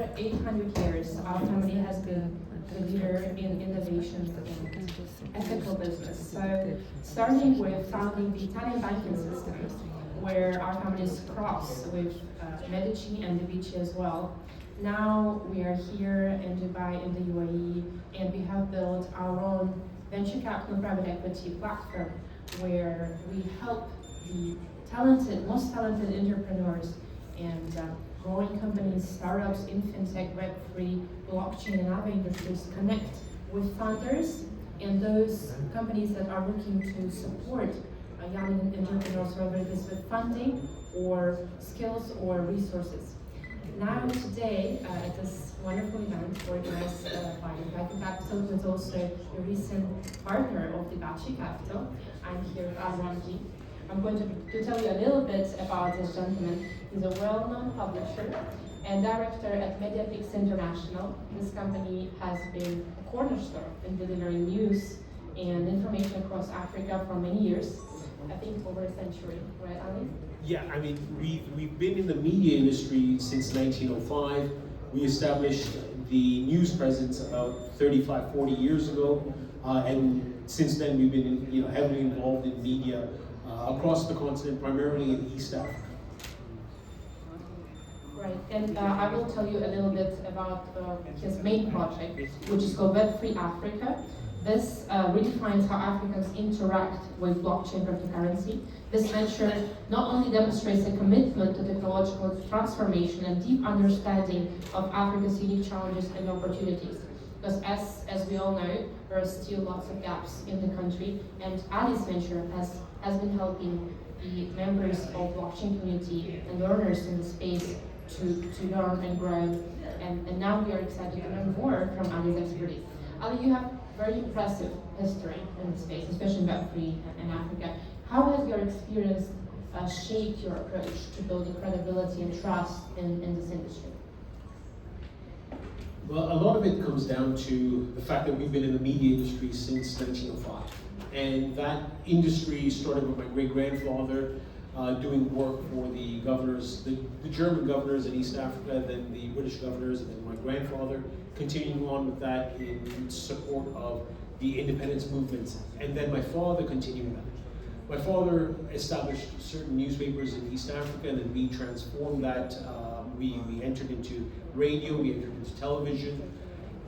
over 800 years, our family has been the leader in innovation and ethical business. So, starting with founding the Italian banking system, where our families cross with Medici and the Bacci as well. Now we are here in Dubai, in the UAE, and we have built our own venture capital private equity platform where we help the most talented entrepreneurs and growing companies, startups in fintech, Web3, blockchain, and other industries connect with founders and those companies that are looking to support young entrepreneurs, whether it is with funding or skills or resources. Now today, at this wonderful event organized by Vital Capital, who is also a recent partner of the Bacci Capital, I'm here with Ramji. I'm going to tell you a little bit about this gentleman. He's a well-known publisher and director at Mediapix International. This company has been a cornerstone in delivering news and information across Africa for many years. I think over a century, right, Ali? Yeah, I mean, we've been in the media industry since 1905. We established the news presence about 35, 40 years ago, and since then we've been heavily involved in media across the continent, primarily in East Africa. Right, and I will tell you a little bit about his main project, which is called Web3 Africa. This redefines how Africans interact with blockchain cryptocurrency. This venture not only demonstrates a commitment to technological transformation and deep understanding of Africa's unique challenges and opportunities. Because as we all know, there are still lots of gaps in the country, and Ali's venture has been helping the members of blockchain community and learners in the space to learn and grow. And now we are excited to learn more from Ali's expertise. Ali, you have very impressive history in the space, especially in Web3 and Africa. How has your experience shaped your approach to building credibility and trust in this industry? Well, a lot of it comes down to the fact that we've been in the media industry since 1905. And that industry started with my great-grandfather doing work for the governors, the German governors in East Africa, then the British governors, and then my grandfather continuing on with that in support of the independence movements, and then my father continuing that. My father established certain newspapers in East Africa, and then we transformed that. We entered into radio, we entered into television,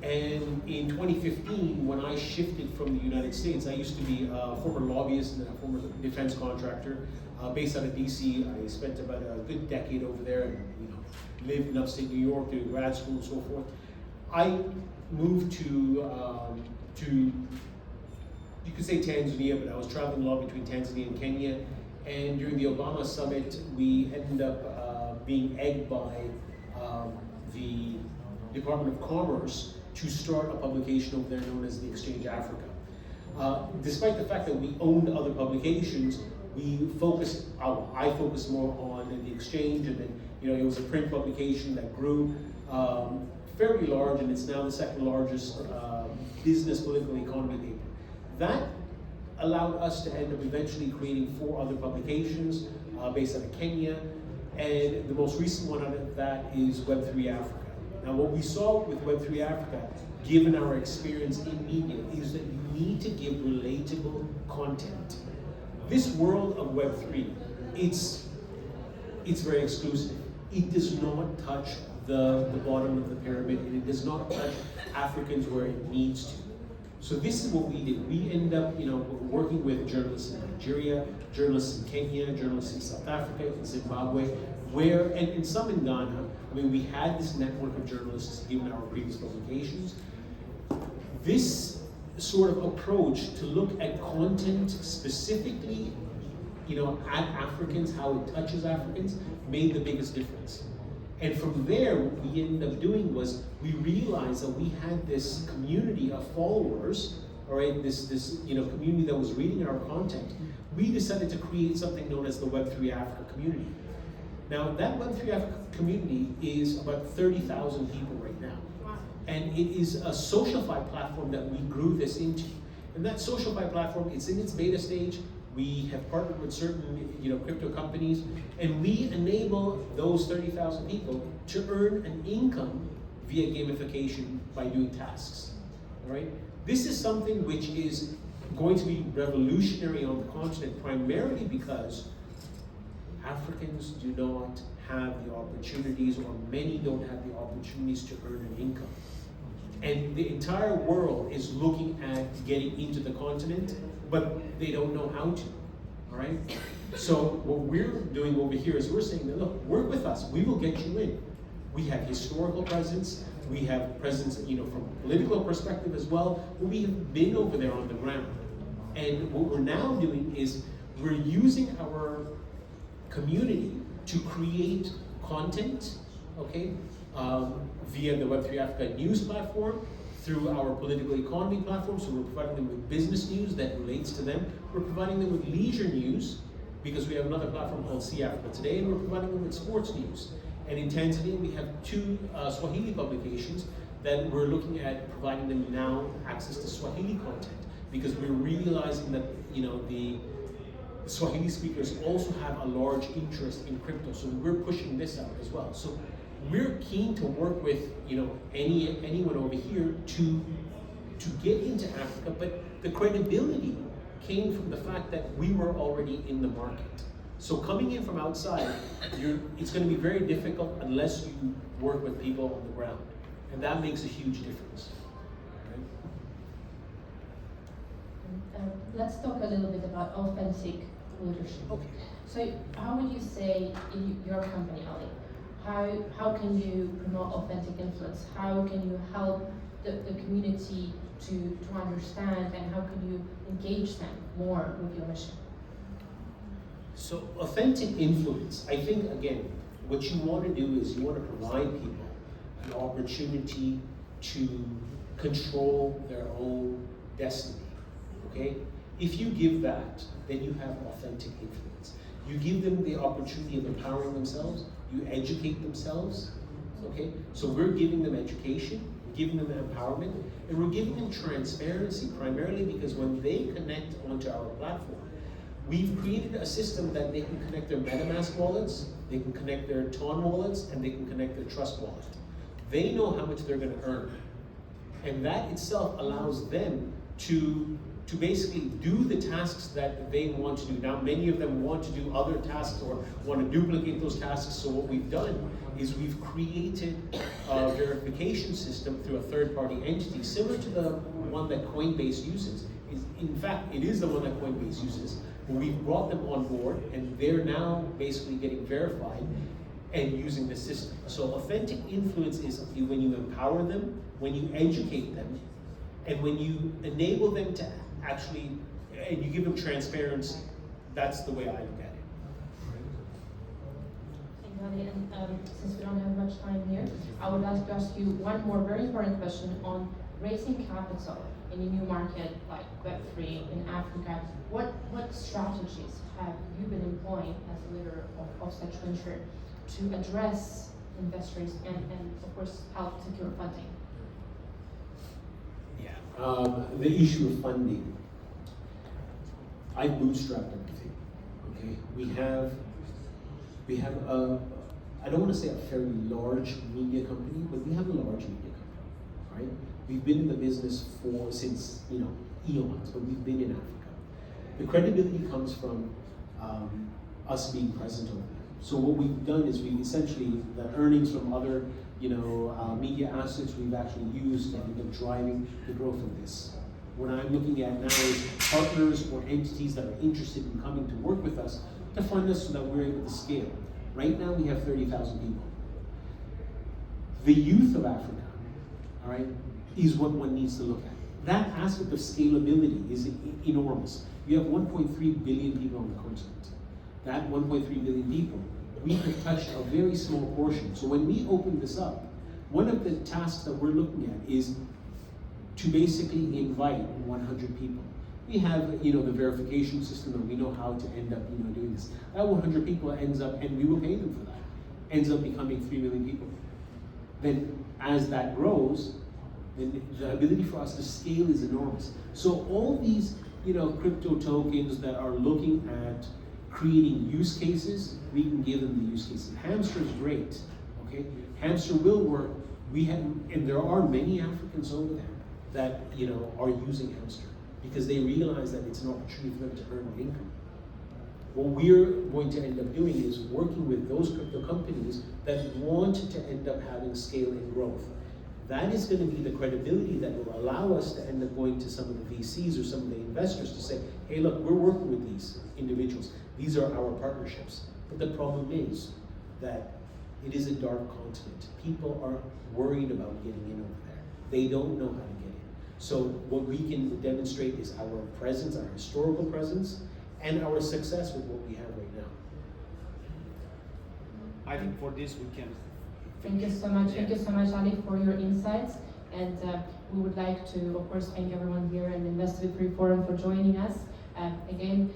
and in 2015, when I shifted from the United States, I used to be a former lobbyist and a former defense contractor based out of DC. I spent about a good decade over there, and lived in upstate New York, doing grad school and so forth. I moved to you could say Tanzania, but I was traveling a lot between Tanzania and Kenya. And during the Obama summit, we ended up being egged by the Department of Commerce to start a publication over there known as the Exchange Africa. Despite the fact that we owned other publications, I focused more on the Exchange, and then it was a print publication that grew fairly large, and it's now the second largest business political economy paper. That allowed us to end up eventually creating 4 other publications based out of Kenya, and the most recent one out of that is Web3 Africa. Now, what we saw with Web3 Africa, given our experience in media, is that you need to give relatable content. This world of Web3, it's very exclusive. It does not touch the bottom of the pyramid, and it does not touch Africans where it needs to. So this is what we did. We end up, working with journalists in Nigeria, journalists in Kenya, journalists in South Africa, in Zimbabwe, and some in Ghana. I mean, we had this network of journalists given our previous publications. This sort of approach to look at content specifically, at Africans, how it touches Africans, made the biggest difference. And from there, what we ended up doing was we realized that we had this community of followers, all right, this community that was reading our content. We decided to create something known as the Web3 Africa community. Now, that Web3 Africa community is about 30,000 people right now. And it is a SocialFi platform that we grew this into. And that SocialFi platform, it's in its beta stage. We have partnered with certain crypto companies, and we enable those 30,000 people to earn an income via gamification by doing tasks, all right? This is something which is going to be revolutionary on the continent, primarily because Africans do not have the opportunities, or many don't have the opportunities to earn an income. And the entire world is looking at getting into the continent, but they don't know how to, all right? So what we're doing over here is we're saying, look, work with us, we will get you in. We have historical presence, we have presence, from a political perspective as well, but we have been over there on the ground. And what we're now doing is we're using our community to create content, okay, via the Web3 Africa news platform, through our political economy platform, so we're providing them with business news that relates to them. We're providing them with leisure news, because we have another platform called See Africa Today, and we're providing them with sports news. And in Tanzania, we have 2 Swahili publications that we're looking at providing them now access to Swahili content, because we're realizing that the Swahili speakers also have a large interest in crypto, so we're pushing this out as well. So we're keen to work with anyone over here to get into Africa, but the credibility came from the fact that we were already in the market. So coming in from outside, it's going to be very difficult unless you work with people on the ground, and that makes a huge difference. Let's talk a little bit about authentic leadership. Okay. So how would you say in your company, Ali, how can you promote authentic influence? How can you help the community to understand, and how can you engage them more with your mission? So authentic influence, I think, again, what you want to do is you want to provide people an opportunity to control their own destiny, okay? If you give that, then you have authentic influence. You give them the opportunity of empowering themselves, you educate themselves, okay? So we're giving them education, we're giving them empowerment, and we're giving them transparency, primarily because when they connect onto our platform, we've created a system that they can connect their MetaMask wallets, they can connect their Ton wallets, and they can connect their Trust wallet. They know how much they're going to earn. And that itself allows them to basically do the tasks that they want to do. Now, many of them want to do other tasks or want to duplicate those tasks. So what we've done is we've created a verification system through a third-party entity, similar to the one that Coinbase uses. In fact, it is the one that Coinbase uses. We've brought them on board, and they're now basically getting verified and using the system. So authentic influence is when you empower them, when you educate them, and when you enable them to actually, and you give them transparency. That's the way I look at it. Thank you, Ali. And since we don't have much time here, I would like to ask you one more very important question on raising capital in a new market like Web3 in Africa. What strategies have you been employing as a leader of such venture to address investors and of course help secure funding? The issue of funding. I bootstrapped everything. Okay, we have I don't want to say a fairly large media company, but we have a large media company, right? We've been in the business since eons, but we've been in Africa. The credibility comes from us being present over there. So what we've done is we've essentially, the earnings from other media assets we've actually used and we've been driving the growth of this. What I'm looking at now is partners or entities that are interested in coming to work with us to fund us so that we're able to scale. Right now we have 30,000 people. The youth of Africa, all right, is what one needs to look at. That aspect of scalability is enormous. You have 1.3 billion people on the continent. That 1.3 billion people, we have touched a very small portion. So when we open this up, one of the tasks that we're looking at is to basically invite 100 people. We have, the verification system, and we know how to end up, doing this. That 100 people ends up, and we will pay them for that, ends up becoming 3 million people. Then, as that grows, then the ability for us to scale is enormous. So all these, crypto tokens that are looking at creating use cases, we can give them the use cases. Hamster is great, okay? Hamster will work and there are many Africans over there that are using Hamster because they realize that it's an opportunity for them to earn an income. What we're going to end up doing is working with those crypto companies that want to end up having scale and growth. That is going to be the credibility that will allow us to end up going to some of the VCs or some of the investors to say, hey, look, we're working with these individuals. These are our partnerships. But the problem is that it is a dark continent. People are worried about getting in over there. They don't know how to get in. So what we can demonstrate is our presence, our historical presence, and our success with what we have right now. I think for this we can. Thank you so much. Thank you so much, Ali, for your insights. And we would like to, of course, thank everyone here in the Invest Web3 Forum for joining us. Again,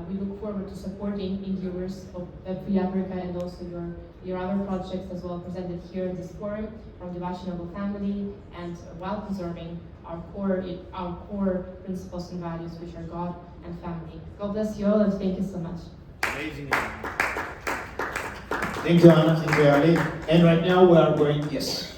we look forward to supporting endeavors of Web3 Africa and also your other projects as well presented here in this forum from the Bacci Noble family, and while preserving our core principles and values, which are God and family. God bless you all, and thank you so much. Amazing. Thank you, Anna. Thank you, Ali. And right now we are going. Yes.